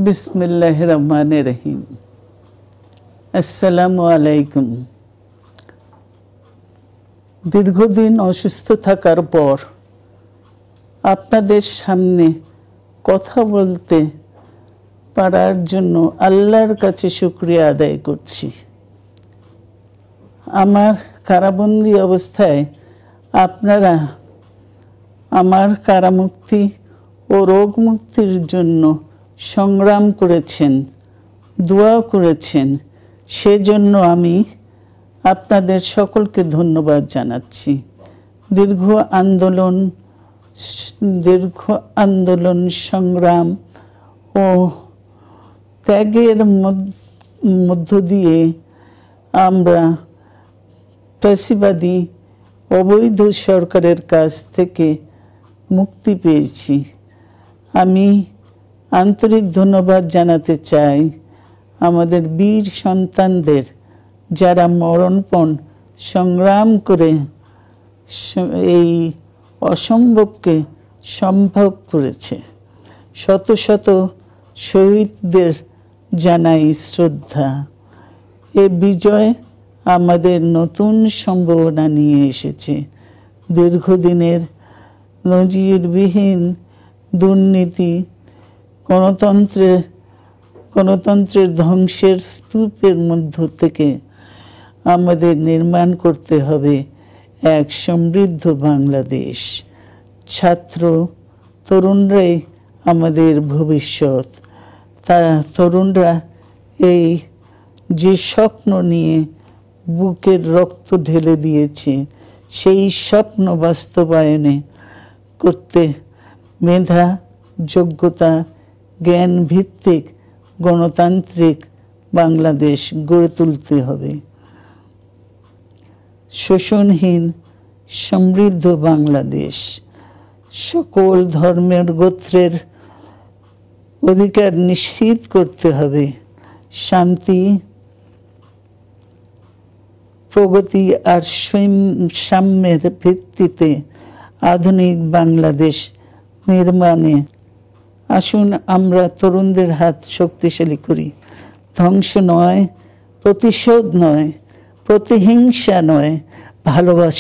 বিসমিল্লাহির রহমানির রহিম। আসসালামু আলাইকুম। দীর্ঘদিন অসুস্থ থাকার পর আপনাদের সামনে কথা বলতে পারার জন্য আল্লাহর কাছে শুকরিয়া আদায় করছি। আমার কারাবন্দী অবস্থায় আপনারা আমার কারামুক্তি ও রোগ মুক্তির জন্য সংগ্রাম করেছেন, দোয়া করেছেন। সেজন্য আমি আপনাদের সকলকে ধন্যবাদ জানাচ্ছি। দীর্ঘ আন্দোলন সংগ্রাম ও ত্যাগের মধ্য দিয়ে আমরা ফ্যাসিবাদী অবৈধ সরকারের কাছ থেকে মুক্তি পেয়েছি। আমি আন্তরিক ধন্যবাদ জানাতে চাই আমাদের বীর সন্তানদের, যারা মরণপণ সংগ্রাম করে এই অসম্ভবকে সম্ভব করেছে। শত শত শহীদদের জানাই শ্রদ্ধা। এ বিজয় আমাদের নতুন সম্ভাবনা নিয়ে এসেছে। দীর্ঘদিনের নজিরবিহীন দুর্নীতি, গণতন্ত্রের ধ্বংসের স্তূপের মধ্য থেকে আমাদের নির্মাণ করতে হবে এক সমৃদ্ধ বাংলাদেশ। ছাত্র তরুণরাই আমাদের ভবিষ্যৎ। তরুণরা এই যে স্বপ্ন নিয়ে বুকের রক্ত ঢেলে দিয়েছে, সেই স্বপ্ন বাস্তবায়নে করতে মেধা, যোগ্যতা, জ্ঞান ভিত্তিক গণতান্ত্রিক বাংলাদেশ গড়ে তুলতে হবে। শোষণহীন সমৃদ্ধ বাংলাদেশ। সকল ধর্মের গোত্রের অধিকার নিশ্চিত করতে হবে। শান্তি, প্রগতি আর সাম্যের ভিত্তিতে আধুনিক বাংলাদেশ নির্মাণে আসুন আমরা তরুণদের হাত শক্তিশালী করি। ধ্বংস নয়, প্রতিশোধ নয়, প্রতিহিংসা নয়, ভালোবাসা